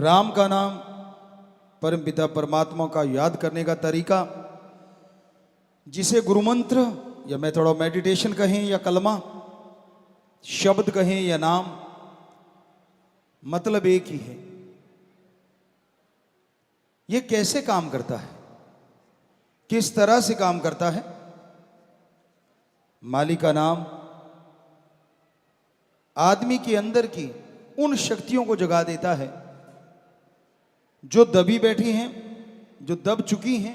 राम का नाम, परमपिता परमात्मा का याद करने का तरीका, जिसे गुरु मंत्र या मेथड ऑफ मेडिटेशन कहें या कलमा, शब्द कहें या नाम, मतलब एक ही है। यह कैसे काम करता है, किस तरह से काम करता है? मालिक का नाम आदमी के अंदर की उन शक्तियों को जगा देता है जो दबी बैठी हैं, जो दब चुकी हैं,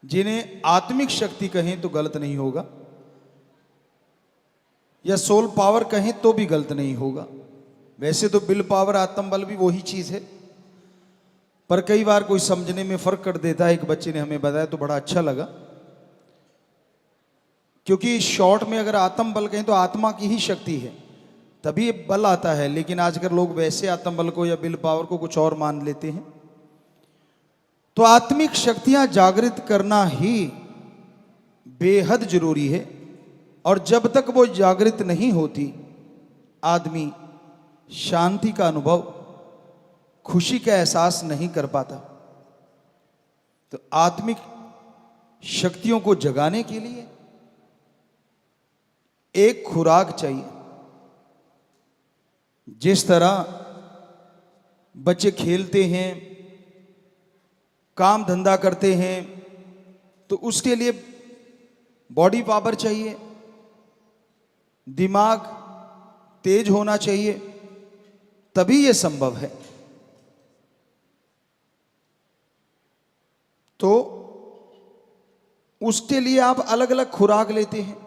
जिन्हें आत्मिक शक्ति कहें तो गलत नहीं होगा, या सोल पावर कहें तो भी गलत नहीं होगा। वैसे तो विल पावर, आत्म बल भी वही चीज है, पर कई बार कोई समझने में फर्क कर देता है। एक बच्चे ने हमें बताया तो बड़ा अच्छा लगा, क्योंकि शॉर्ट में अगर आत्म बल कहें तो आत्मा की ही शक्ति है, तभी बल आता है। लेकिन आजकल लोग वैसे आत्म बल को या विल पावर को कुछ और मान लेते हैं। तो आत्मिक शक्तियां जागृत करना ही बेहद जरूरी है, और जब तक वो जागृत नहीं होती, आदमी शांति का अनुभव, खुशी का एहसास नहीं कर पाता। तो आत्मिक शक्तियों को जगाने के लिए एक खुराक चाहिए। जिस तरह बच्चे खेलते हैं, काम धंधा करते हैं, तो उसके लिए बॉडी पावर चाहिए, दिमाग तेज होना चाहिए, तभी यह संभव है। तो उसके लिए आप अलग अलग खुराक लेते हैं,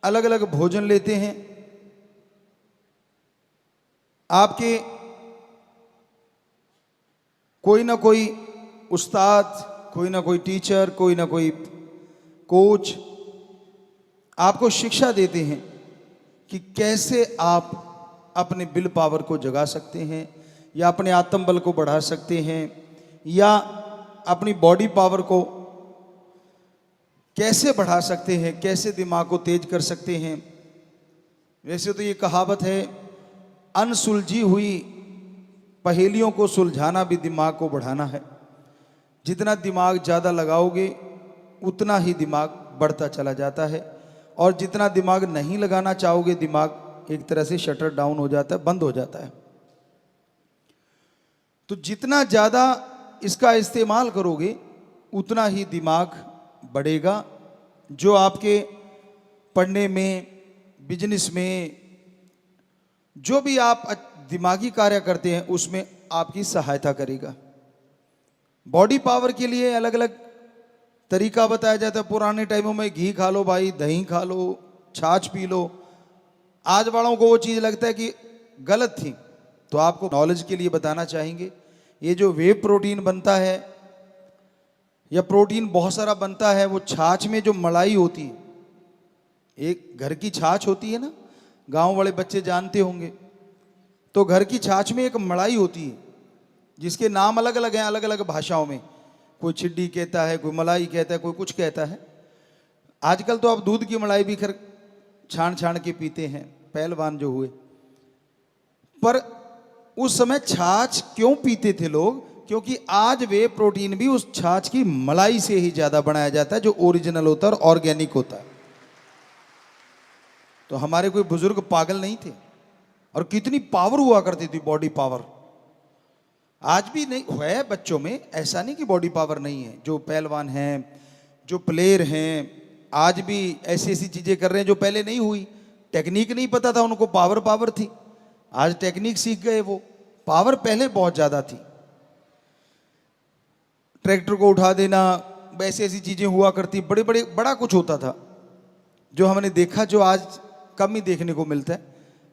अलग अलग भोजन लेते हैं। आपके कोई ना कोई उस्ताद, कोई ना कोई टीचर, कोई ना कोई कोच आपको शिक्षा देते हैं कि कैसे आप अपने विल पावर को जगा सकते हैं, या अपने आत्म बल को बढ़ा सकते हैं, या अपनी बॉडी पावर को कैसे बढ़ा सकते हैं, कैसे दिमाग को तेज कर सकते हैं। वैसे तो ये कहावत है, अनसुलझी हुई पहेलियों को सुलझाना भी दिमाग को बढ़ाना है। जितना दिमाग ज़्यादा लगाओगे उतना ही दिमाग बढ़ता चला जाता है, और जितना दिमाग नहीं लगाना चाहोगे, दिमाग एक तरह से शटर डाउन हो जाता है, बंद हो जाता है। तो जितना ज़्यादा इसका इस्तेमाल करोगे उतना ही दिमाग बढ़ेगा, जो आपके पढ़ने में, बिजनेस में, जो भी आप दिमागी कार्य करते हैं उसमें आपकी सहायता करेगा। बॉडी पावर के लिए अलग अलग तरीका बताया जाता है। पुराने टाइमों में घी खा लो भाई, दही खा लो, छाछ पी लो। आज वालों को वो चीज़ लगता है कि गलत थी, तो आपको नॉलेज के लिए बताना चाहेंगे, ये जो वे प्रोटीन बनता है या प्रोटीन बहुत सारा बनता है, वो छाछ में जो मलाई होती है, एक घर की छाछ होती है ना, गांव वाले बच्चे जानते होंगे। तो घर की छाछ में एक मलाई होती है, जिसके नाम अलग अलग हैं, अलग अलग भाषाओं में। कोई छिड्डी कहता है, कोई मलाई कहता है, कोई कुछ कहता है। आजकल तो आप दूध की मलाई भी खैर छान छान के पीते हैं, पहलवान जो हुए। पर उस समय छाछ क्यों पीते थे लोग? क्योंकि आज वे प्रोटीन भी उस छाछ की मलाई से ही ज्यादा बनाया जाता है, जो ओरिजिनल होता है और ऑर्गेनिक होता है। तो हमारे कोई बुजुर्ग पागल नहीं थे, और कितनी पावर हुआ करती थी, बॉडी पावर। आज भी नहीं है बच्चों में, ऐसा नहीं कि बॉडी पावर नहीं है। जो पहलवान हैं, जो प्लेयर हैं, आज भी ऐसी ऐसी चीजें कर रहे हैं जो पहले नहीं हुई। टेक्निक नहीं पता था उनको, पावर पावर थी। आज टेक्निक सीख गए, वो पावर पहले बहुत ज्यादा थी। ट्रैक्टर को उठा देना, वैसे ऐसी चीजें हुआ करती, बड़े बड़े बड़ा कुछ होता था जो हमने देखा, जो आज कम ही देखने को मिलता है।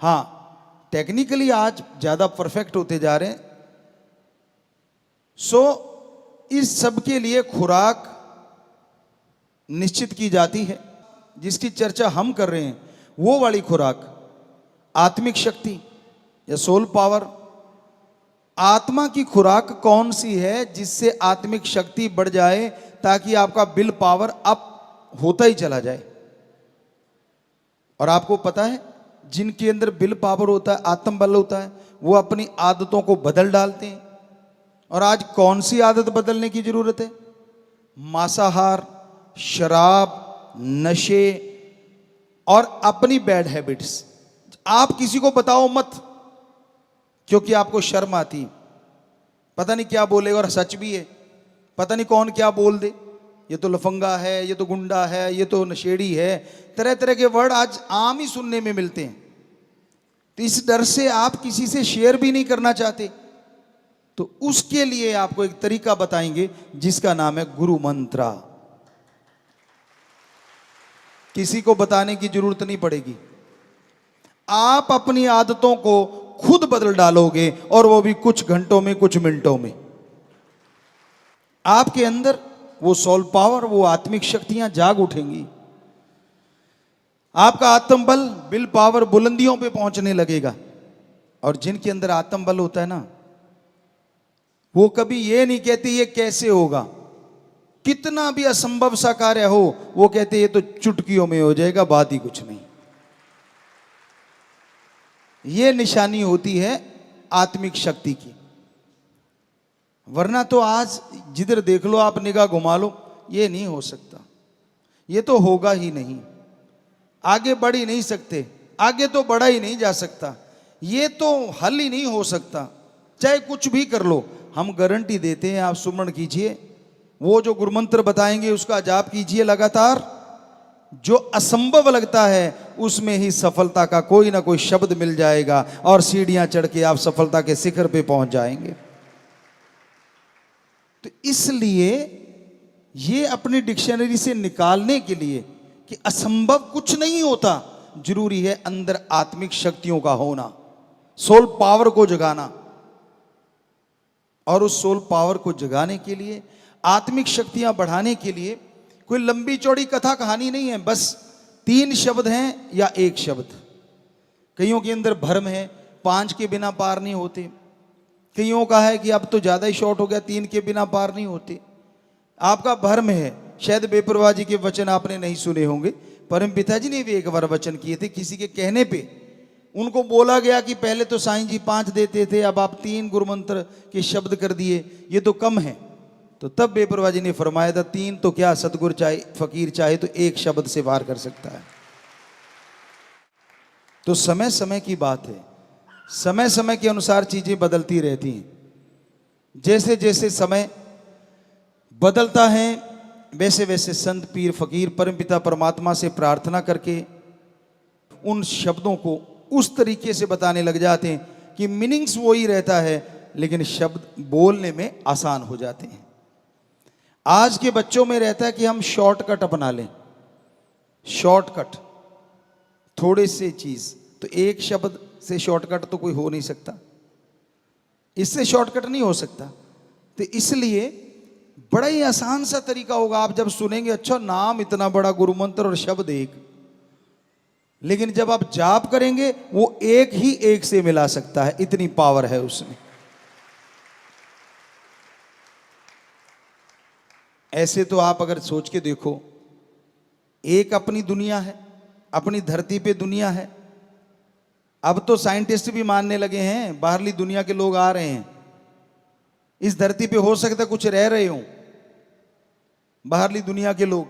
हाँ, टेक्निकली आज ज्यादा परफेक्ट होते जा रहे हैं। सो इस सब के लिए खुराक निश्चित की जाती है। जिसकी चर्चा हम कर रहे हैं वो वाली खुराक, आत्मिक शक्ति या सोल पावर। आत्मा की खुराक कौन सी है जिससे आत्मिक शक्ति बढ़ जाए, ताकि आपका विल पावर अप होता ही चला जाए। और आपको पता है, जिनके अंदर विल पावर होता है, आत्म बल होता है, वो अपनी आदतों को बदल डालते हैं। और आज कौन सी आदत बदलने की जरूरत है? मांसाहार, शराब, नशे और अपनी बैड हैबिट्स। आप किसी को बताओ मत, क्योंकि आपको शर्म आती, पता नहीं क्या बोलेगा, और सच भी है, पता नहीं कौन क्या बोल दे, ये तो लफंगा है, ये तो गुंडा है, ये तो नशेड़ी है, तरह तरह के वर्ड आज आम ही सुनने में मिलते हैं। तो इस डर से आप किसी से शेयर भी नहीं करना चाहते। तो उसके लिए आपको एक तरीका बताएंगे जिसका नाम है गुरु मंत्रा। किसी को बताने की जरूरत नहीं पड़ेगी, आप अपनी आदतों को खुद बदल डालोगे, और वो भी कुछ घंटों में, कुछ मिनटों में। आपके अंदर वो सोल पावर, वो आत्मिक शक्तियां जाग उठेंगी। आपका आत्मबल, विल पावर बुलंदियों पे पहुंचने लगेगा। और जिनके अंदर आत्मबल होता है ना, वो कभी ये नहीं कहते ये कैसे होगा। कितना भी असंभव सा कार्य हो, वो कहते ये तो चुटकियों में हो जाएगा, बात ही कुछ नहीं। ये निशानी होती है आत्मिक शक्ति की। वरना तो आज जिधर देख लो आप, निगाह घुमा लो, ये नहीं हो सकता, ये तो होगा ही नहीं, आगे बढ़ ही नहीं सकते, आगे तो बढ़ा ही नहीं जा सकता, ये तो हल ही नहीं हो सकता, चाहे कुछ भी कर लो। हम गारंटी देते हैं, आप सुमरण कीजिए, वो जो गुरुमंत्र बताएंगे उसका जाप कीजिए लगातार। जो असंभव लगता है उसमें ही सफलता का कोई ना कोई शब्द मिल जाएगा, और सीढ़ियां चढ़ के आप सफलता के शिखर पे पहुंच जाएंगे। तो इसलिए ये अपनी डिक्शनरी से निकालने के लिए कि असंभव कुछ नहीं होता, जरूरी है अंदर आत्मिक शक्तियों का होना, सोल पावर को जगाना। और उस सोल पावर को जगाने के लिए, आत्मिक शक्तियां बढ़ाने के लिए कोई लंबी चौड़ी कथा कहानी नहीं है, बस 3 शब्द हैं या 1 शब्द। कईयों के अंदर भ्रम है, 5 के बिना पार नहीं होते। कईयों का है कि अब तो ज़्यादा ही शॉर्ट हो गया, 3 के बिना पार नहीं होते। आपका भ्रम है, शायद बेपरवाह जी के वचन आपने नहीं सुने होंगे। परम पिताजी ने भी एक बार वचन किए थे, किसी के कहने पे उनको बोला गया कि पहले तो साईं जी 5 देते थे, अब आप 3 गुरुमंत्र के शब्द कर दिए, ये तो कम है। तो तब बेपरवाह जी ने फरमाया था, 3 तो क्या, सतगुरु चाहे, फकीर चाहे तो 1 शब्द से वार कर सकता है। तो समय समय की बात है, समय समय के अनुसार चीजें बदलती रहती हैं। जैसे जैसे समय बदलता है, वैसे वैसे संत, पीर, फकीर परमपिता परमात्मा से प्रार्थना करके उन शब्दों को उस तरीके से बताने लग जाते हैं कि मीनिंग्स वही रहता है, लेकिन शब्द बोलने में आसान हो जाते हैं। आज के बच्चों में रहता है कि हम शॉर्टकट अपना लें, शॉर्टकट, थोड़े से चीज। तो 1 शब्द से शॉर्टकट तो कोई हो नहीं सकता, इससे शॉर्टकट नहीं हो सकता। तो इसलिए बड़ा ही आसान सा तरीका होगा। आप जब सुनेंगे, अच्छा नाम इतना बड़ा, गुरुमंत्र और शब्द 1, लेकिन जब आप जाप करेंगे वो 1 ही 1 से मिला सकता है, इतनी पावर है उसमें। ऐसे तो आप अगर सोच के देखो, एक अपनी दुनिया है, अपनी धरती पे दुनिया है। अब तो साइंटिस्ट भी मानने लगे हैं, बाहरली दुनिया के लोग आ रहे हैं, इस धरती पे हो सकता है कुछ रह रहे हों बाहरली दुनिया के लोग।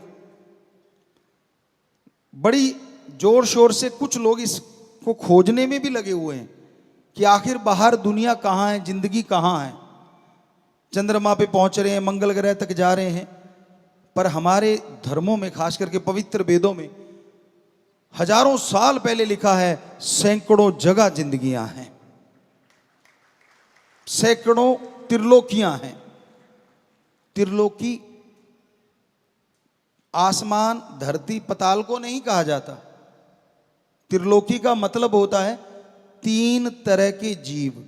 बड़ी जोर शोर से कुछ लोग इसको खोजने में भी लगे हुए हैं कि आखिर बाहर दुनिया कहाँ है, जिंदगी कहाँ है। चंद्रमा पे पहुंच रहे हैं, मंगल ग्रह तक जा रहे हैं। पर हमारे धर्मों में, खास करके पवित्र वेदों में, हजारों साल पहले लिखा है, सैकड़ों जगह जिंदगियां हैं, सैकड़ों त्रिलोकियां हैं। त्रिलोकी आसमान, धरती, पताल को नहीं कहा जाता। त्रिलोकी का मतलब होता है 3 तरह के जीव,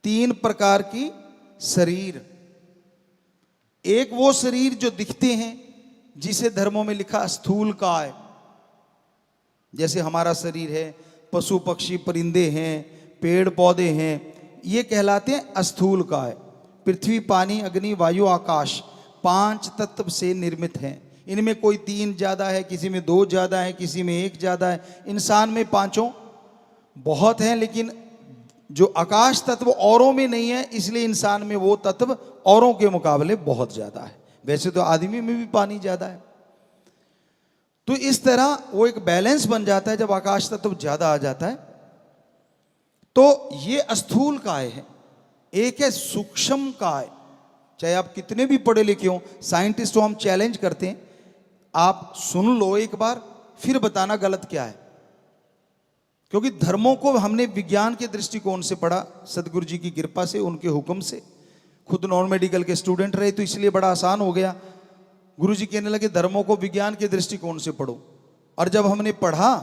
3 प्रकार की शरीर। एक वो शरीर जो दिखते हैं, जिसे धर्मों में लिखा स्थूल काय, जैसे हमारा शरीर है, पशु पक्षी परिंदे हैं, पेड़ पौधे हैं, ये कहलाते हैं स्थूल काय। पृथ्वी, पानी, अग्नि, वायु, आकाश 5 तत्व से निर्मित हैं। इनमें कोई 3 ज्यादा है, किसी में 2 ज्यादा है, किसी में 1 ज्यादा है। इंसान में 5 बहुत हैं, लेकिन जो आकाश तत्व औरों में नहीं है, इसलिए इंसान में वो तत्व औरों के मुकाबले बहुत ज्यादा है। वैसे तो आदमी में भी पानी ज्यादा है। तो इस तरह वो एक बैलेंस बन जाता है जब आकाश तत्व ज्यादा आ जाता है। तो ये स्थूल काय है, एक है सूक्ष्म काय। चाहे आप कितने भी पढ़े लिखे हो, साइंटिस्ट को हम चैलेंज करते हैं, आप सुन लो एक बार, फिर बताना गलत क्या है। क्योंकि धर्मों को हमने विज्ञान के दृष्टिकोण से पढ़ा, सदगुरु जी की कृपा से, उनके हुक्म से। खुद नॉन मेडिकल के स्टूडेंट रहे तो इसलिए बड़ा आसान हो गया। गुरु जी कहने लगे धर्मों को विज्ञान के दृष्टिकोण से पढ़ो, और जब हमने पढ़ा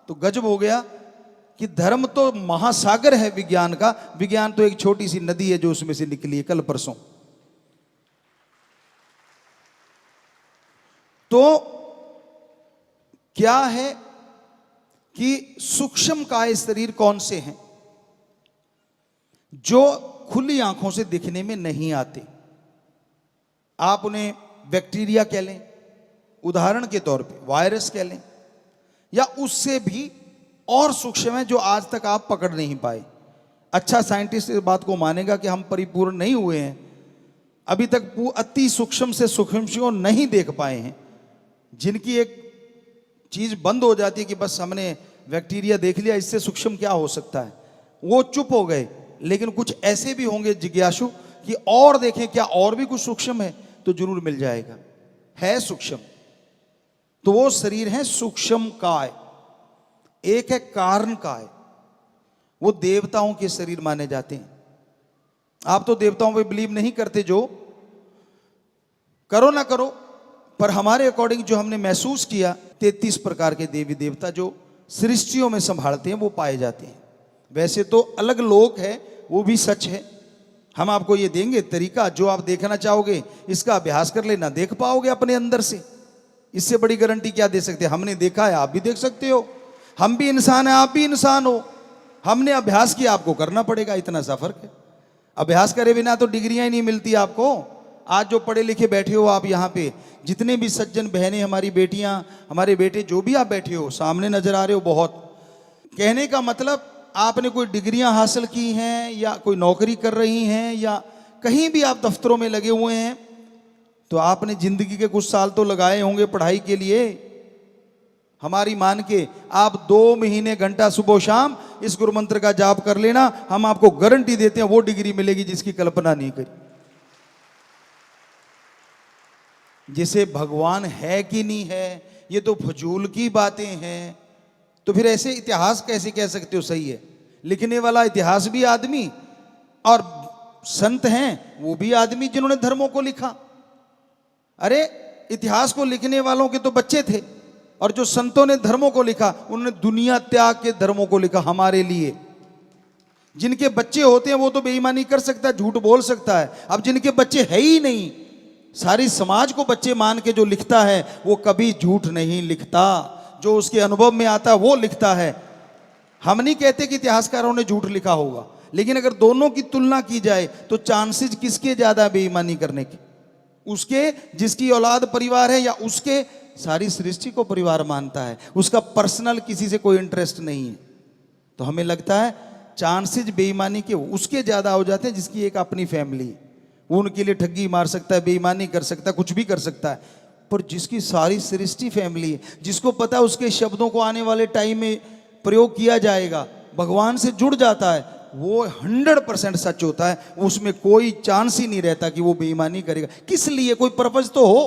तो गजब हो गया कि धर्म तो महासागर है विज्ञान का, विज्ञान तो एक छोटी सी नदी है जो उसमें से निकली है कल परसों। तो क्या है कि सूक्ष्म काय शरीर कौन से हैं जो खुली आंखों से दिखने में नहीं आते। आप उन्हें बैक्टीरिया कह लें, उदाहरण के तौर पे वायरस कह लें, या उससे भी और सूक्ष्म है जो आज तक आप पकड़ नहीं पाए। अच्छा साइंटिस्ट इस बात को मानेगा कि हम परिपूर्ण नहीं हुए हैं, अभी तक अति सूक्ष्म से सूक्ष्म को नहीं देख पाए हैं। जिनकी एक चीज बंद हो जाती है कि बस हमने बैक्टीरिया देख लिया, इससे सूक्ष्म क्या हो सकता है, वो चुप हो गए। लेकिन कुछ ऐसे भी होंगे जिज्ञासु कि और देखें क्या और भी कुछ सूक्ष्म है, तो जरूर मिल जाएगा, है सूक्ष्म। तो वो शरीर है सूक्ष्म काय। एक है कारण काय, वो देवताओं के शरीर माने जाते हैं। आप तो देवताओं पे बिलीव नहीं करते, जो करो ना करो, पर हमारे अकॉर्डिंग जो हमने महसूस किया, 33 प्रकार के देवी देवता जो सृष्टियों में संभालते हैं वो पाए जाते हैं। वैसे तो अलग लोक है, वो भी सच है। हम आपको ये देंगे तरीका, जो आप देखना चाहोगे इसका अभ्यास कर लेना, देख पाओगे अपने अंदर से। इससे बड़ी गारंटी क्या दे सकते हैं? हमने देखा है, आप भी देख सकते हो। हम भी इंसान हैं, आप भी इंसान हो। हमने अभ्यास किया, आपको करना पड़ेगा, इतना सा फर्क है। अभ्यास करे बिना तो डिग्रियां ही नहीं मिलती आपको। आज जो पढ़े लिखे बैठे हो आप यहाँ पे, जितने भी सज्जन बहनें, हमारी बेटियां, हमारे बेटे, जो भी आप बैठे हो, सामने नजर आ रहे हो बहुत। कहने का मतलब आपने कोई डिग्रियां हासिल की हैं, या कोई नौकरी कर रही हैं, या कहीं भी आप दफ्तरों में लगे हुए हैं, तो आपने जिंदगी के कुछ साल तो लगाए होंगे पढ़ाई के लिए। हमारी मान के आप 2 महीने घंटा सुबह शाम इस गुरु मंत्र का जाप कर लेना, हम आपको गारंटी देते हैं वो डिग्री मिलेगी जिसकी कल्पना नहीं करी। जिसे भगवान है कि नहीं है, ये तो फजूल की बातें हैं। तो फिर ऐसे इतिहास कैसे कह सकते हो सही है? लिखने वाला इतिहास भी आदमी, और संत हैं वो भी आदमी जिन्होंने धर्मों को लिखा। अरे इतिहास को लिखने वालों के तो बच्चे थे, और जो संतों ने धर्मों को लिखा उन्होंने दुनिया त्याग के धर्मों को लिखा हमारे लिए। जिनके बच्चे होते हैं वो तो बेईमानी कर सकता है, झूठ बोल सकता है। अब जिनके बच्चे है ही नहीं, सारी समाज को बच्चे मान के जो लिखता है वो कभी झूठ नहीं लिखता। जो उसके अनुभव में आता है वो लिखता है। हम नहीं कहते कि इतिहासकारों ने झूठ लिखा होगा, लेकिन अगर दोनों की तुलना की जाए तो चांसेस किसके ज्यादा बेईमानी करने के? उसके जिसकी औलाद परिवार है, या उसके सारी सृष्टि को परिवार मानता है, उसका पर्सनल किसी से कोई इंटरेस्ट नहीं है। तो हमें लगता है चांसेस बेईमानी के उसके ज्यादा हो जाते हैं जिसकी एक अपनी फैमिली है। वो उनके लिए ठगी मार सकता है, बेईमानी कर सकता है, कुछ भी कर सकता है। पर जिसकी सारी सृष्टि फैमिली है, जिसको पता है उसके शब्दों को आने वाले टाइम में प्रयोग किया जाएगा, भगवान से जुड़ जाता है, वो 100% सच होता है। उसमें कोई चांस ही नहीं रहता कि वो बेईमानी करेगा। किस लिए? कोई पर्पज तो हो,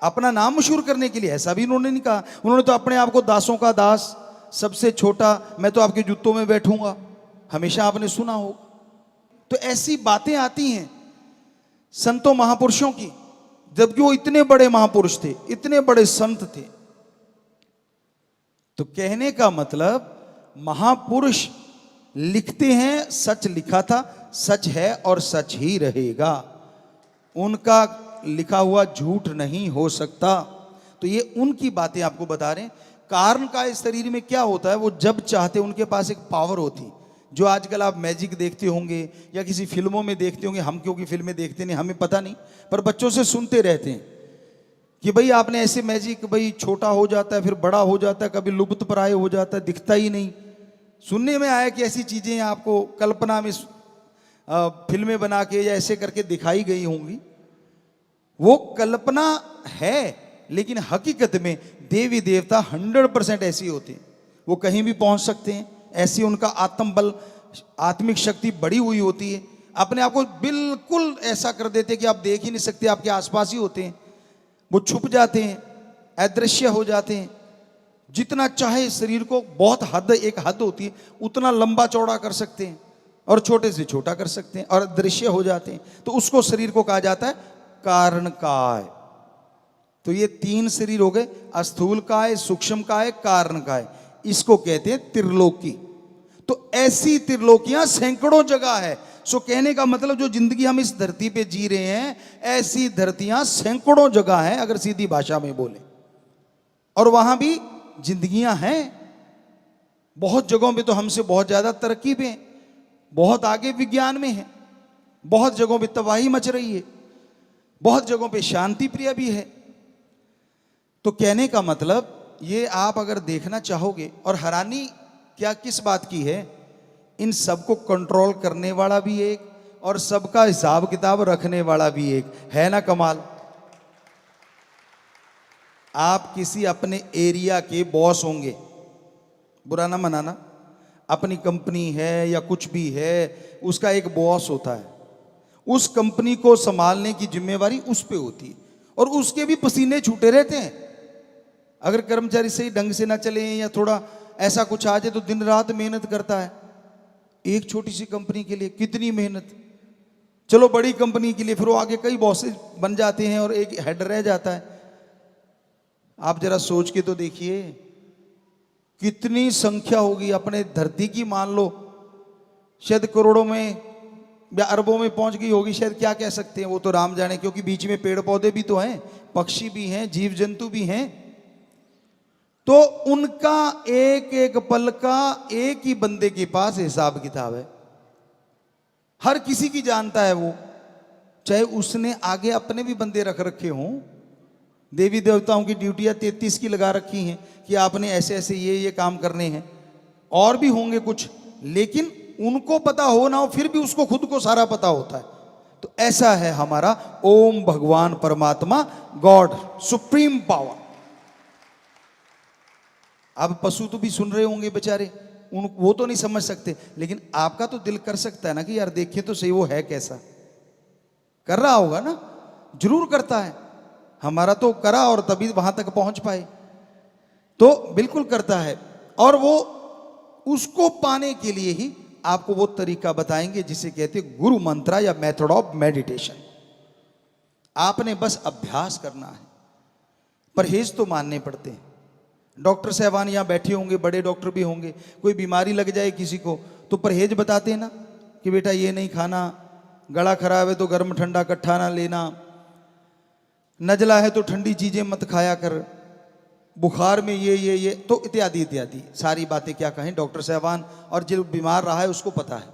अपना नाम मशहूर करने के लिए। ऐसा भी उन्होंने नहीं कहा। उन्होंने तो अपने आप को दासों का दास, सबसे छोटा, मैं तो आपके जूतों में बैठूंगा, हमेशा आपने सुना होगा। तो ऐसी बातें आती हैं संतों महापुरुषों की, जबकि वो इतने बड़े महापुरुष थे, इतने बड़े संत थे। तो कहने का मतलब महापुरुष लिखते हैं, सच लिखा था, सच है और सच ही रहेगा। उनका लिखा हुआ झूठ नहीं हो सकता। तो ये उनकी बातें आपको बता रहे हैं। कारण का इस शरीर में क्या होता है, वो जब चाहते उनके पास एक पावर होती, जो आजकल आप मैजिक देखते होंगे या किसी फिल्मों में देखते होंगे। हम क्योंकि फिल्में देखते नहीं, हमें पता नहीं, पर बच्चों से सुनते रहते हैं कि भाई आपने ऐसे मैजिक, भाई छोटा हो जाता है फिर बड़ा हो जाता है, कभी लुप्त प्राय हो जाता है, दिखता ही नहीं। सुनने में आया कि ऐसी चीजें आपको कल्पना में फिल्में बना के या ऐसे करके दिखाई गई होंगी। वो कल्पना है, लेकिन हकीकत में देवी देवता 100% ऐसी होते हैं। वो कहीं भी पहुंच सकते हैं, ऐसी उनका आत्म बल, आत्मिक शक्ति बढ़ी हुई होती है। अपने आप को बिल्कुल ऐसा कर देते कि आप देख ही नहीं सकते, आपके आसपास ही होते हैं। वो छुप जाते हैं, अदृश्य हो जाते हैं। जितना चाहे शरीर को, बहुत हद, एक हद होती है, उतना लंबा चौड़ा कर सकते हैं और छोटे से छोटा कर सकते हैं और दृश्य हो जाते हैं। तो उसको शरीर को कहा जाता है कारण काय। तो ये 3 शरीर हो गए, स्थूल काय, सूक्ष्म काय, कारण काय। इसको कहते हैं त्रिलोकी। तो ऐसी त्रिलोकियां सैकड़ों जगह है। सो कहने का मतलब जो जिंदगी हम इस धरती पे जी रहे हैं, ऐसी धरतियां सैकड़ों जगह हैं अगर सीधी भाषा में बोले। और वहां भी जिंदगियां हैं। बहुत जगहों पे तो हमसे बहुत ज्यादा तरक्की पे हैं, बहुत आगे विज्ञान में है, बहुत जगहों पे तबाही मच रही है, बहुत जगहों पे शांति प्रिय भी है। तो कहने का मतलब ये आप अगर देखना चाहोगे, और हैरानी क्या किस बात की है, इन सबको कंट्रोल करने वाला भी एक और सबका हिसाब किताब रखने वाला भी एक है ना। कमाल। आप किसी अपने एरिया के बॉस होंगे, बुरा ना मनाना, अपनी कंपनी है या कुछ भी है, उसका एक बॉस होता है। उस कंपनी को संभालने की जिम्मेवारी उस पे होती है और उसके भी पसीने छूटे रहते हैं। अगर कर्मचारी सही ढंग से ना चले या थोड़ा ऐसा कुछ आ जाए तो दिन रात मेहनत करता है। एक छोटी सी कंपनी के लिए कितनी मेहनत। चलो बड़ी कंपनी के लिए फिर वो आगे कई बॉसेस बन जाते हैं और एक हेड रह जाता है। आप जरा सोच के तो देखिए कितनी संख्या होगी अपने धरती की। मान लो शायद करोड़ों में या अरबों में पहुंच गई होगी, शायद, क्या कह सकते हैं, वो तो राम जाने, क्योंकि बीच में पेड़ पौधे भी तो हैं, पक्षी भी हैं, जीव जंतु भी हैं। तो उनका एक एक पल का एक ही बंदे के पास हिसाब किताब है। हर किसी की जानता है वो, चाहे उसने आगे अपने भी बंदे रख रखे हों। देवी देवताओं की ड्यूटियां 33 की लगा रखी हैं कि आपने ऐसे ऐसे ये काम करने हैं, और भी होंगे कुछ, लेकिन उनको पता हो ना हो फिर भी उसको खुद को सारा पता होता है। तो ऐसा है हमारा ओम भगवान परमात्मा, गॉड, सुप्रीम पावर। अब पशु तो भी सुन रहे होंगे बेचारे, वो तो नहीं समझ सकते, लेकिन आपका तो दिल कर सकता है ना कि यार देखिए तो सही वो है कैसा। कर रहा होगा ना, जरूर करता है। हमारा तो करा और तभी वहां तक पहुंच पाए। तो बिल्कुल करता है, और वो उसको पाने के लिए ही आपको वो तरीका बताएंगे जिसे कहते हैं गुरु मंत्र या मेथड ऑफ मेडिटेशन। आपने बस अभ्यास करना है, परहेज तो मानने पड़ते हैं। डॉक्टर साहबान यहाँ बैठे होंगे, बड़े डॉक्टर भी होंगे, कोई बीमारी लग जाए किसी को तो परहेज बताते हैं ना कि बेटा ये नहीं खाना, गला खराब है तो गर्म ठंडा इकट्ठा ना लेना, नजला है तो ठंडी चीजें मत खाया कर, बुखार में ये तो इत्यादि इत्यादि सारी बातें क्या कहें डॉक्टर साहबान, और जो बीमार रहा है उसको पता है,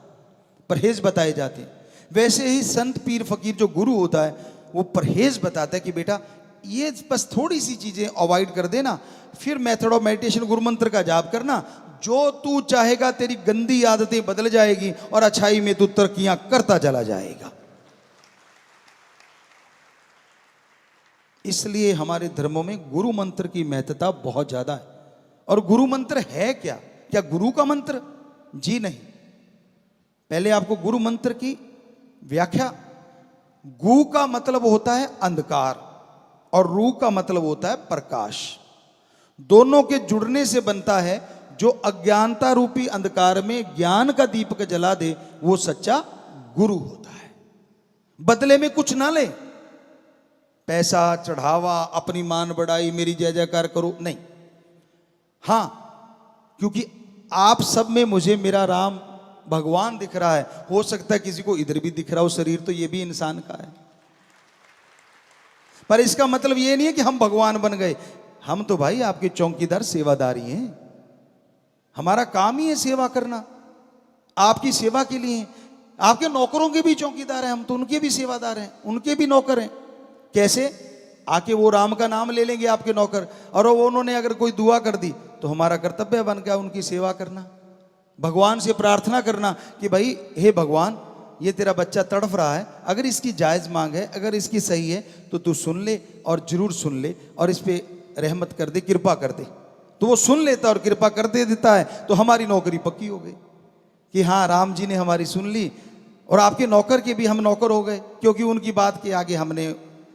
परहेज बताए जाते हैं। वैसे ही संत पीर फकीर जो गुरु होता है वो परहेज बताता है कि बेटा ये बस थोड़ी सी चीजें अवॉइड कर देना, फिर मेथड ऑफ मेडिटेशन गुरु मंत्र का जाप करना, जो तू चाहेगा तेरी गंदी आदतें बदल जाएगी और अच्छाई में तू तरक्कियां करता चला जाएगा। इसलिए हमारे धर्मों में गुरु मंत्र की महत्ता बहुत ज्यादा है। और गुरु मंत्र है क्या? क्या गुरु का मंत्र? जी नहीं। पहले आपको गुरु मंत्र की व्याख्या। गु का मतलब होता है अंधकार और रू का मतलब होता है प्रकाश। दोनों के जुड़ने से बनता है जो अज्ञानता रूपी अंधकार में ज्ञान का दीपक जला दे, वो सच्चा गुरु होता है। बदले में कुछ ना ले, पैसा, चढ़ावा, अपनी मान बढ़ाई, मेरी जय जयकार करो, नहीं। हां, क्योंकि आप सब में मुझे मेरा राम भगवान दिख रहा है, हो सकता है किसी को इधर भी दिख रहा हो, शरीर तो ये भी इंसान का है, पर इसका मतलब ये नहीं है कि हम भगवान बन गए। हम तो भाई आपके चौकीदार सेवादारी हैं, हमारा काम ही है सेवा करना, आपकी सेवा के लिए। आपके नौकरों के भी चौकीदार हैं हम, तो उनके भी सेवादार हैं, उनके भी नौकर हैं। कैसे? आके वो राम का नाम ले लेंगे आपके नौकर, और वो उन्होंने अगर कोई दुआ कर दी तो हमारा कर्तव्य बन गया उनकी सेवा करना। भगवान से प्रार्थना करना कि भाई हे भगवान, ये तेरा बच्चा तड़फ रहा है, अगर इसकी जायज़ मांग है, अगर इसकी सही है तो तू सुन ले और जरूर सुन ले और इस पे रहमत कर दे, कृपा कर दे। तो वो सुन लेता और कृपा कर दे देता है, तो हमारी नौकरी पक्की हो गई कि हाँ, राम जी ने हमारी सुन ली और आपके नौकर के भी हम नौकर हो गए, क्योंकि उनकी बात के आगे हमने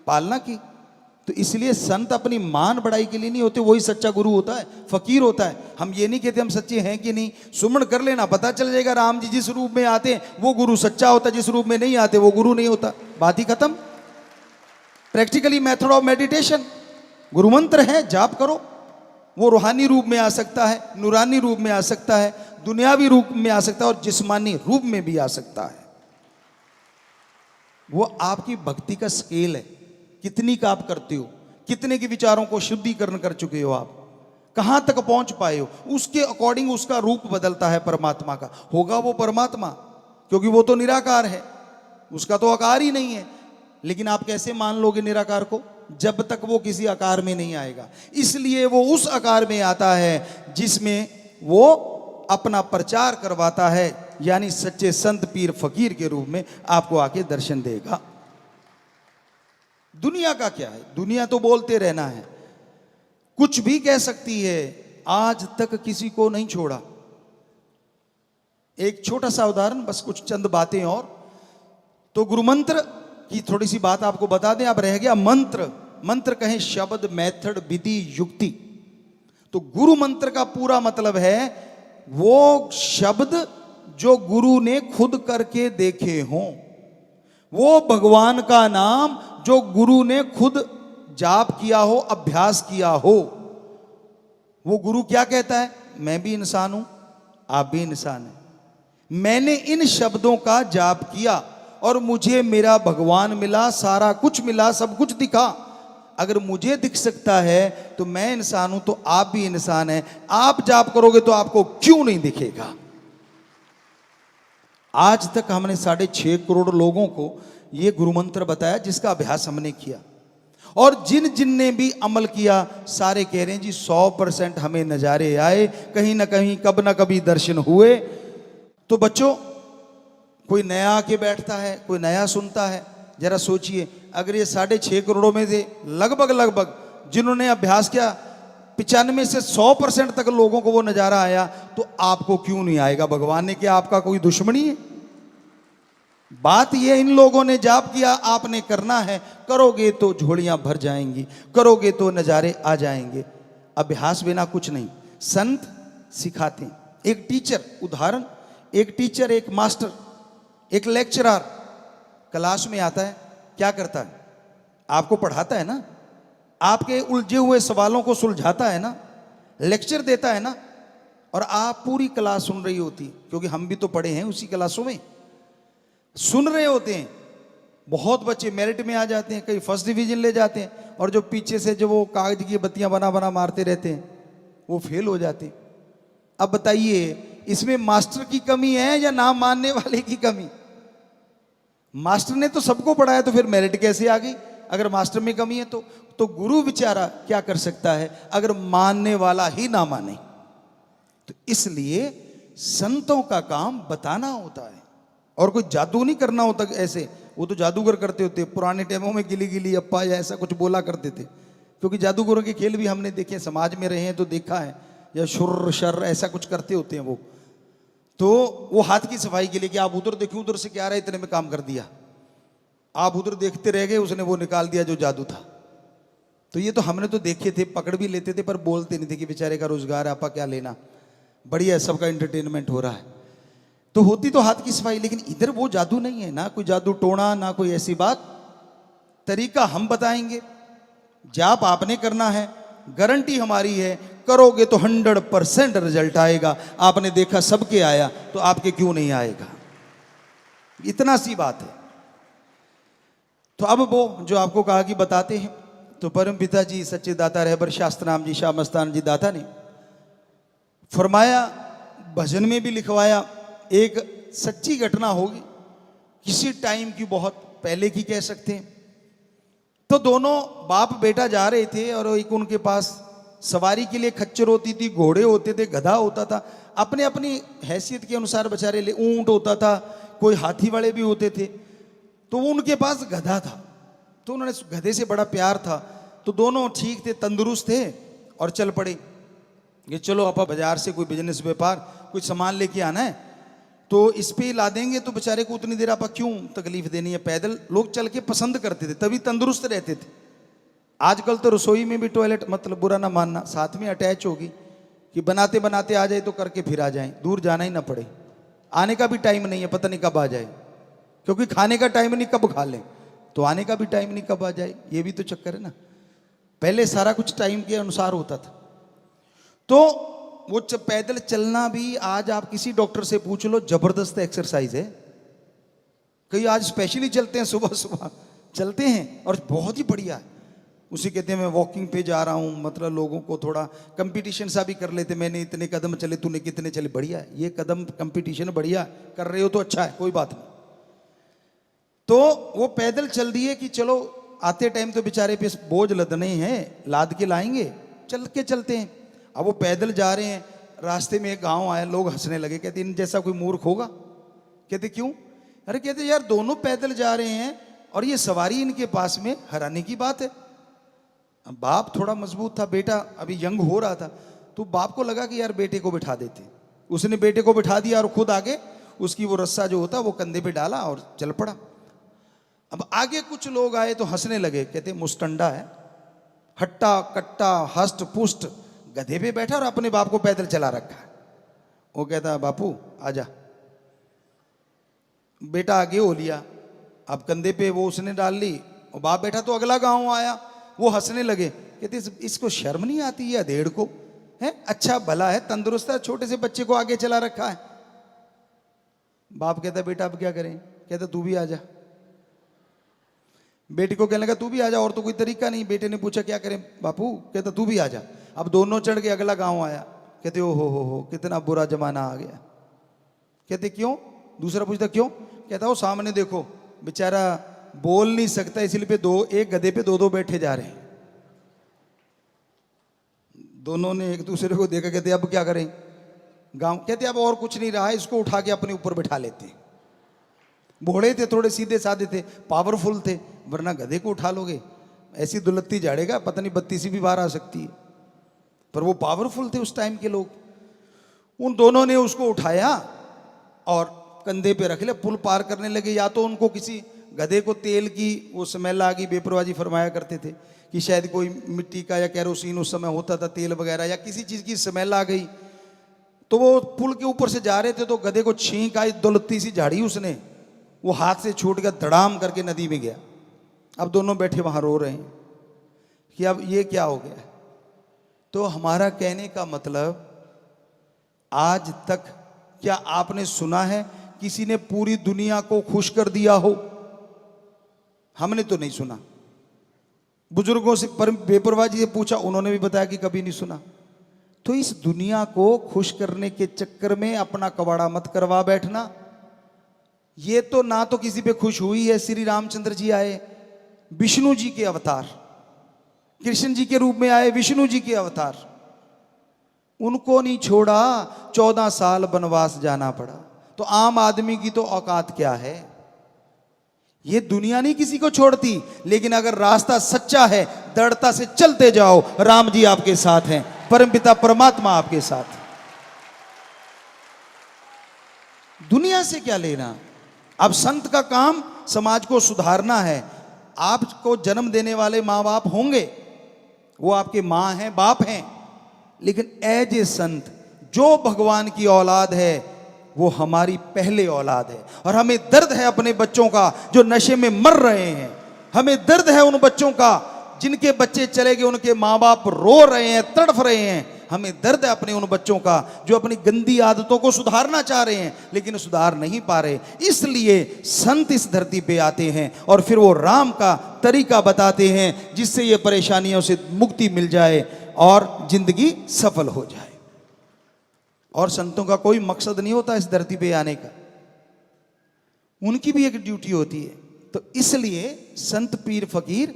पालना की। तो इसलिए संत अपनी मान बढ़ाई के लिए नहीं होते, वही सच्चा गुरु होता है, फकीर होता है। हम ये नहीं कहते हम सच्चे हैं कि नहीं, सुमन कर लेना, पता चल जाएगा। राम जी जिस रूप में आते हैं वो गुरु सच्चा होता है, जिस रूप में नहीं आते वो गुरु नहीं होता, बात ही खत्म। प्रैक्टिकली मेथड ऑफ मेडिटेशन, गुरु मंत्र है, जाप करो। वो रूहानी रूप में आ सकता है, नूरानी रूप में आ सकता है, दुनियावी रूप में आ सकता है और जिस्मानी रूप में भी आ सकता है। वो आपकी भक्ति का स्केल है, कितनी का आप करते हो, कितने के विचारों को शुद्धिकरण कर चुके हो, आप कहां तक पहुंच पाए हो, उसके अकॉर्डिंग उसका रूप बदलता है परमात्मा का। होगा वो परमात्मा, क्योंकि वो तो निराकार है, उसका तो आकार ही नहीं है। लेकिन आप कैसे मान लोगे निराकार को, जब तक वो किसी आकार में नहीं आएगा। इसलिए वो उस आकार में आता है जिसमें वो अपना प्रचार करवाता है, यानी सच्चे संत पीर फकीर के रूप में आपको आके दर्शन देगा। दुनिया का क्या है, दुनिया तो बोलते रहना है, कुछ भी कह सकती है, आज तक किसी को नहीं छोड़ा। एक छोटा सा उदाहरण, बस कुछ चंद बातें और, तो गुरु मंत्र की थोड़ी सी बात आपको बता दें। अब रह गया मंत्र, मंत्र कहें शब्द, मेथड, विधि, युक्ति। तो गुरु मंत्र का पूरा मतलब है वो शब्द जो गुरु ने खुद करके देखे हों, वो भगवान का नाम जो गुरु ने खुद जाप किया हो, अभ्यास किया हो। वो गुरु क्या कहता है, मैं भी इंसान हूं, आप भी इंसान हैं, मैंने इन शब्दों का जाप किया और मुझे मेरा भगवान मिला, सारा कुछ मिला, सब कुछ दिखा। अगर मुझे दिख सकता है तो मैं इंसान हूं, तो आप भी इंसान हैं। आप जाप करोगे तो आपको क्यों नहीं दिखेगा। आज तक हमने 6.5 करोड़ लोगों को ये गुरु मंत्र बताया, जिसका अभ्यास हमने किया, और जिन जिन ने भी अमल किया सारे कह रहे हैं जी 100% हमें नजारे आए, कहीं ना कहीं कब ना कभी दर्शन हुए। तो बच्चों, कोई नया आके बैठता है, कोई नया सुनता है, जरा सोचिए, अगर ये 6.5 करोड़ में से लगभग जिन्होंने अभ्यास किया 95 से 100% तक लोगों को वो नजारा आया, तो आपको क्यों नहीं आएगा। भगवान ने क्या आपका कोई दुश्मनी है। बात ये, इन लोगों ने जाप किया, आपने करना है, करोगे तो झोलियां भर जाएंगी, करोगे तो नजारे आ जाएंगे। अभ्यास बिना कुछ नहीं। संत सिखाते हैं, एक टीचर, उदाहरण, एक टीचर, एक मास्टर, एक लेक्चरर क्लास में आता है, क्या करता है, आपको पढ़ाता है ना, आपके उलझे हुए सवालों को सुलझाता है ना, लेक्चर देता है ना, और आप पूरी क्लास सुन रही होती, क्योंकि हम भी तो पढ़े हैं उसी क्लासों में, सुन रहे होते हैं। बहुत बच्चे मेरिट में आ जाते हैं, कई फर्स्ट डिवीजन ले जाते हैं, और जो पीछे से जो वो कागज की बत्तियां बना बना मारते रहते हैं वो फेल हो जाते हैं। अब बताइए, इसमें मास्टर की कमी है या नाम मानने वाले की कमी। मास्टर ने तो सबको पढ़ाया, तो फिर मेरिट कैसे आ गई अगर मास्टर में कमी है। तो गुरु बेचारा क्या कर सकता है अगर मानने वाला ही ना माने। तो इसलिए संतों का काम बताना होता है, और कोई जादू नहीं करना होता। ऐसे वो तो जादूगर करते होते, पुराने टाइमों में गिली गिली अप्पा या ऐसा कुछ बोला करते थे, क्योंकि जादूगरों के खेल भी हमने देखे, समाज में रहे हैं तो देखा है, या शुर शर ऐसा कुछ करते होते हैं वो। तो वो हाथ की सफाई के लिए कि आप उधर देखिए, उधर से क्या आ रहा है, इतने में काम कर दिया, आप उधर देखते रह गए, उसने वो निकाल दिया जो जादू था। तो ये तो हमने तो देखे थे, पकड़ भी लेते थे, पर बोलते नहीं थे कि बेचारे का रोजगार है, आपा क्या लेना, बढ़िया है, सबका एंटरटेनमेंट हो रहा है। तो होती तो हाथ की सफाई, लेकिन इधर वो जादू नहीं है, ना कोई जादू टोना, ना कोई ऐसी बात। तरीका हम बताएंगे, जाप आपने करना है, गारंटी हमारी है, करोगे तो 100% रिजल्ट आएगा। आपने देखा सबके आया, तो आपके क्यों नहीं आएगा, इतना सी बात है। तो अब वो जो आपको कहा कि बताते हैं, तो परम पिता जी सच्चे दाता रहबर शास्त्रनाम जी शाह मस्तान जी दाता ने फरमाया, भजन में भी लिखवाया, एक सच्ची घटना होगी, किसी टाइम की, बहुत पहले की कह सकते हैं। तो दोनों बाप बेटा जा रहे थे, और एक उनके पास सवारी के लिए खच्चर होती थी, घोड़े होते थे, गधा होता था। अपने अपनी हैसियत के अनुसार बेचारे ले, ऊंट होता था, कोई हाथी वाले भी होते थे, तो वो उनके पास गधा था, तो उन्होंने गधे से बड़ा प्यार था, तो दोनों ठीक थे, तंदुरुस्त थे और चल पड़े। ये चलो आपा बाजार से कोई बिजनेस व्यापार कुछ सामान लेके आना है, तो इस पे ला देंगे, तो बेचारे को उतनी देर आपा क्यों तकलीफ देनी है। पैदल लोग चल के पसंद करते थे, तभी तंदुरुस्त रहते थे। आजकल तो रसोई में भी टॉयलेट, मतलब बुरा ना मानना, साथ में अटैच होगी कि बनाते बनाते आ जाए तो करके फिर आ जाए, दूर जाना ही ना पड़े। आने का भी टाइम नहीं है, पता नहीं कब आ जाए, क्योंकि खाने का टाइम नहीं कब खा लें, तो आने का भी टाइम नहीं कब आ जाए, ये भी तो चक्कर है ना। पहले सारा कुछ टाइम के अनुसार होता था। तो वो पैदल चलना भी आज आप किसी डॉक्टर से पूछ लो, जबरदस्त एक्सरसाइज है। कई आज स्पेशली चलते हैं, सुबह सुबह चलते हैं और बहुत ही बढ़िया है। उसी कहते हैं मैं वॉकिंग पे जा रहा हूँ, मतलब लोगों को थोड़ा कंपटीशन सा भी कर लेते, मैंने इतने कदम चले, तूने कितने चले, बढ़िया है ये कदम कंपटीशन, बढ़िया कर रहे हो तो अच्छा है, कोई बात नहीं। तो वो पैदल चल दिए कि चलो आते टाइम तो बेचारे पे बोझ लदने हैं, लाद के लाएंगे, चल के चलते हैं। अब वो पैदल जा रहे हैं, रास्ते में एक गांव आया, लोग हंसने लगे, कहते इन जैसा कोई मूर्ख होगा। कहते क्यों? अरे कहते यार दोनों पैदल जा रहे हैं और ये सवारी इनके पास में, हैरानी की बात है। बाप थोड़ा मजबूत था, बेटा अभी यंग हो रहा था, तो बाप को लगा कि यार बेटे को बिठा देते। उसने बेटे को बिठा दिया और खुद आगे उसकी वो रस्सा जो होता वो कंधे पे डाला और चल पड़ा। अब आगे कुछ लोग आए तो हंसने लगे, कहते मुस्टंडा है, हट्टा कट्टा हष्ट पुष्ट गधे पे बैठा और अपने बाप को पैदल चला रखा है। वो कहता बापू आजा। बेटा आगे हो लिया, अब कंधे पे वो उसने डाल ली और बाप बैठा। तो अगला गांव आया, वो हंसने लगे, कहते इसको शर्म नहीं आती है अधेड़ को, है अच्छा भला है, तंदुरुस्त है, छोटे से बच्चे को आगे चला रखा है। बाप कहता बेटा अब क्या करें? कहता तू भी आजा। बेटी को कहने लगा तू भी आजा, और तो कोई तरीका नहीं। बेटे ने पूछा क्या करें बापू? कहता तू भी आजा। अब दोनों चढ़ के अगला गांव आया, कहते ओ हो कितना बुरा जमाना आ गया। कहते क्यों? दूसरा पूछता क्यों? कहता वो सामने देखो, बेचारा बोल नहीं सकता, इसलिए पे एक गधे पे दो बैठे जा रहे हैं। दोनों ने एक दूसरे को देखा, कहते अब क्या करें? गांव कहते अब और कुछ नहीं रहा, इसको उठा के अपने ऊपर बिठा लेते। भोड़े थे, थोड़े सीधे साधे थे, पावरफुल थे, वरना गधे को उठा लोगे ऐसी दुलत्ती झाड़ेगा, पता नहीं 32 भी बाहर आ सकती है। पर वो पावरफुल थे उस टाइम के लोग। उन दोनों ने उसको उठाया और कंधे पे रख लिया, पुल पार करने लगे। या तो उनको किसी गधे को तेल की वो स्मेल आ गई, बेपरवाही फरमाया करते थे कि शायद कोई मिट्टी का या कैरोसिन उस समय होता था, तेल वगैरह, या किसी चीज़ की स्मेल आ गई। तो वो पुल के ऊपर से जा रहे थे तो गधे को छींक आई, दुलत्ती सी झाड़ी उसने, वो हाथ से छूट गया, धड़ाम करके नदी में गया। अब दोनों बैठे वहां रो रहे हैं कि अब ये क्या हो गया। तो हमारा कहने का मतलब, आज तक क्या आपने सुना है किसी ने पूरी दुनिया को खुश कर दिया हो? हमने तो नहीं सुना। बुजुर्गों से बेपरवाही से पूछा, उन्होंने भी बताया कि कभी नहीं सुना। तो इस दुनिया को खुश करने के चक्कर में अपना कबाड़ा मत करवा बैठना। ये तो ना तो किसी पे खुश हुई है। श्री रामचंद्र जी आए, विष्णु जी के अवतार, कृष्ण जी के रूप में आए, विष्णु जी के अवतार, उनको नहीं छोड़ा, 14 साल वनवास जाना पड़ा। तो आम आदमी की तो औकात क्या है? ये दुनिया नहीं किसी को छोड़ती, लेकिन अगर रास्ता सच्चा है, दृढ़ता से चलते जाओ, राम जी आपके साथ हैं, परमपिता परमात्मा आपके साथ। दुनिया से क्या लेना? अब संत का काम समाज को सुधारना है। आपको जन्म देने वाले माँ बाप होंगे, वो आपके माँ हैं, बाप हैं, लेकिन एज ए संत जो भगवान की औलाद है वो हमारी पहले औलाद है। और हमें दर्द है अपने बच्चों का जो नशे में मर रहे हैं। हमें दर्द है उन बच्चों का जिनके बच्चे चले गए, उनके माँ बाप रो रहे हैं, तड़फ रहे हैं। हमें दर्द है अपने उन बच्चों का जो अपनी गंदी आदतों को सुधारना चाह रहे हैं लेकिन सुधार नहीं पा रहे। इसलिए संत इस धरती पे आते हैं और फिर वो राम का तरीका बताते हैं जिससे ये परेशानियों से मुक्ति मिल जाए और जिंदगी सफल हो जाए। और संतों का कोई मकसद नहीं होता इस धरती पे आने का, उनकी भी एक ड्यूटी होती है। तो इसलिए संत पीर फकीर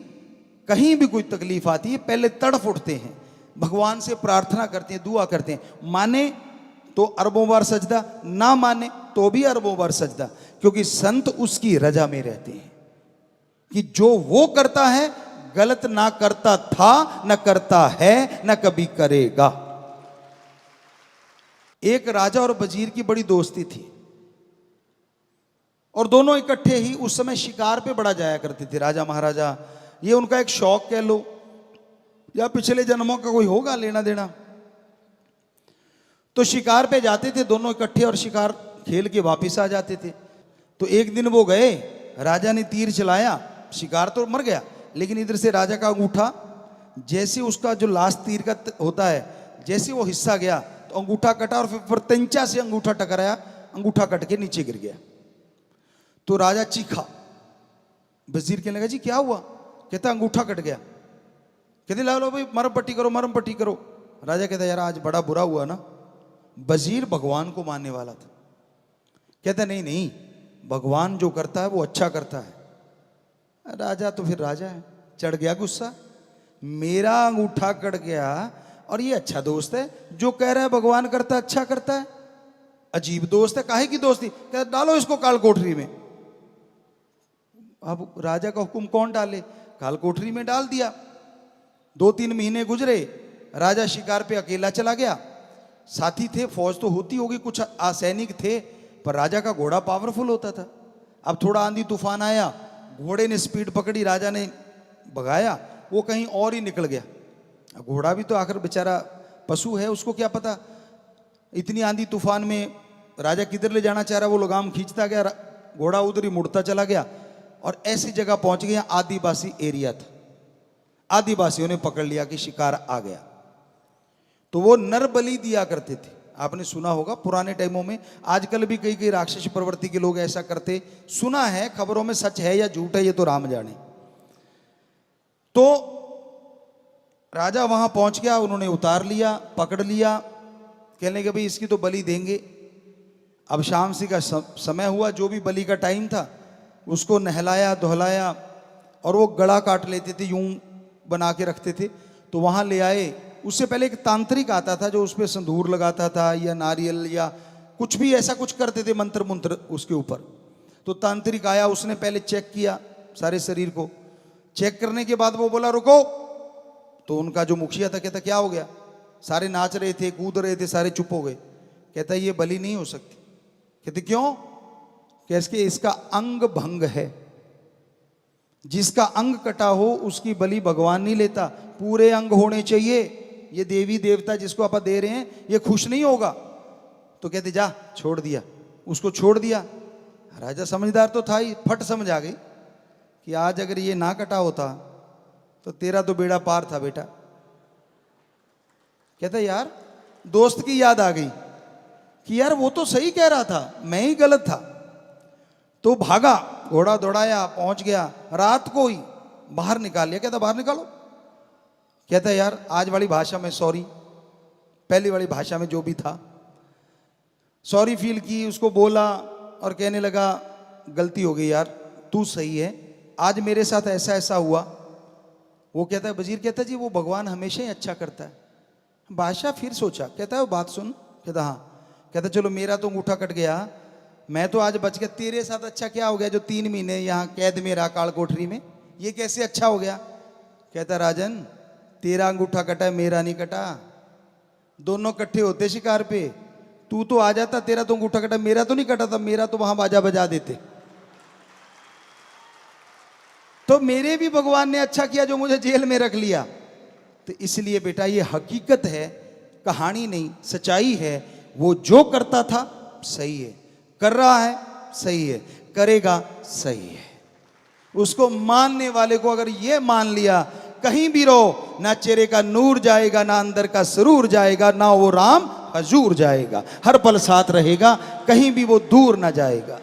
कहीं भी कोई तकलीफ आती है पहले तड़फ उठते हैं, भगवान से प्रार्थना करते हैं, दुआ करते हैं। माने तो अरबों बार सजदा, ना माने तो भी अरबों बार सजदा, क्योंकि संत उसकी रजा में रहते हैं कि जो वो करता है गलत ना करता था, न करता है, न कभी करेगा। एक राजा और वजीर की बड़ी दोस्ती थी और दोनों इकट्ठे ही उस समय शिकार पे बड़ा जाया करते थे। राजा महाराजा, ये उनका एक शौक कह लो या पिछले जन्मों का कोई होगा लेना देना। तो शिकार पे जाते थे दोनों इकट्ठे और शिकार खेल के वापस आ जाते थे। तो एक दिन वो गए, राजा ने तीर चलाया, शिकार तो मर गया, लेकिन इधर से राजा का अंगूठा, जैसे उसका जो लास्ट तीर का होता है, जैसे वो हिस्सा गया तो अंगूठा कटा और फिर तंचा से अंगूठा टकराया, अंगूठा कट के नीचे गिर गया। तो राजा चीखा, वजीर कहने लगा जी क्या हुआ? कहता अंगूठा कट गया। कहते लो भाई मरम पट्टी करो, मरम पट्टी करो। राजा कहता यार आज बड़ा बुरा हुआ ना, वजीर भगवान को मानने वाला था। कहता नहीं नहीं, भगवान जो करता है वो अच्छा करता है। राजा तो फिर राजा है, चढ़ गया गुस्सा, मेरा अंगूठा कट गया और ये अच्छा दोस्त है जो कह रहा है भगवान करता अच्छा करता है। अजीब दोस्त है, काहे की दोस्ती? कहता डालो इसको काल कोठरी में। अब राजा का हुक्म कौन डाले? काल कोठरी में डाल दिया। 2-3 महीने गुजरे, राजा शिकार पे अकेला चला गया। साथी थे, फौज तो होती होगी, कुछ असैनिक थे, पर राजा का घोड़ा पावरफुल होता था। अब थोड़ा आंधी तूफान आया, घोड़े ने स्पीड पकड़ी, राजा ने भगाया, वो कहीं और ही निकल गया। घोड़ा भी तो आखिर बेचारा पशु है, उसको क्या पता इतनी आंधी तूफान में राजा किधर ले जाना चाह रहा, वो लगाम खींचता गया, घोड़ा उधर ही मुड़ता चला गया और ऐसी जगह पहुंच गया, आदिवासी एरिया था। आदिवासियों ने पकड़ लिया कि शिकार आ गया। तो वो नर बलि दिया करते थे, आपने सुना होगा पुराने टाइमों में। आजकल भी कई कई राक्षस प्रवृत्ति के लोग ऐसा करते, सुना है, खबरों में सच है या झूठ है ये तो राम जाने। तो राजा वहां पहुंच गया, उन्होंने उतार लिया, पकड़ लिया, कहने लगे भाई इसकी तो बलि देंगे। अब शाम सी का समय हुआ, जो भी बलि का टाइम था, उसको नहलाया धुलाया और वो गला काट लेते थे, यूं बना के रखते थे। तो वहां ले आए, उससे पहले एक तांत्रिक आता था जो उस पर संदूर लगाता था या नारियल या कुछ भी ऐसा कुछ करते थे, मंत्र मंत्र उसके ऊपर। तो तांत्रिक आया, उसने पहले चेक किया सारे शरीर को। चेक करने के बाद वो बोला रुको। तो उनका जो मुखिया था कहता क्या हो गया? सारे नाच रहे थे, कूद रहे थे, सारे चुप हो गए। कहता ये बलि नहीं हो सकती। कहते क्यों? कैसे? इसका अंग भंग है, जिसका अंग कटा हो उसकी बलि भगवान नहीं लेता, पूरे अंग होने चाहिए। ये देवी देवता जिसको आप दे रहे हैं ये खुश नहीं होगा। तो कहते जा, छोड़ दिया, उसको छोड़ दिया। राजा समझदार तो था ही, फट समझ आ गई कि आज अगर ये ना कटा होता तो तेरा तो बेड़ा पार था बेटा। कहता यार दोस्त की याद आ गई कि यार वो तो सही कह रहा था, मैं ही गलत था। तो भागा, घोड़ा दौड़ाया, पहुंच गया, रात को ही बाहर निकाल लिया। कहता बाहर निकालो। कहता यार आज वाली भाषा में सॉरी, पहली वाली भाषा में जो भी था सॉरी फील की, उसको बोला और कहने लगा गलती हो गई यार, तू सही है, आज मेरे साथ ऐसा ऐसा हुआ। वो कहता है, वजीर कहता जी वो भगवान हमेशा ही अच्छा करता है। बादशाह फिर सोचा, कहता है वो बात सुन। कहता हाँ। कहता चलो मेरा तो अंगूठा कट गया, मैं तो आज बच गया, तेरे साथ अच्छा क्या हो गया जो 3 महीने यहाँ कैद में रहा काल कोठरी में, ये कैसे अच्छा हो गया? कहता राजन तेरा अंगूठा कटा है, मेरा नहीं कटा, दोनों इकट्ठे होते शिकार पे, तू तो आ जाता, तेरा तो अंगूठा कटा, मेरा तो नहीं कटा था, मेरा तो वहां बाजा बजा देते। तो मेरे भी भगवान ने अच्छा किया जो मुझे जेल में रख लिया। तो इसलिए बेटा ये हकीकत है, कहानी नहीं, सच्चाई है। वो जो करता था सही है, कर रहा है सही है, करेगा सही है। उसको मानने वाले को अगर ये मान लिया, कहीं भी रहो, ना चेहरे का नूर जाएगा, ना अंदर का सरूर जाएगा, ना वो राम हजूर जाएगा, हर पल साथ रहेगा, कहीं भी वो दूर ना जाएगा।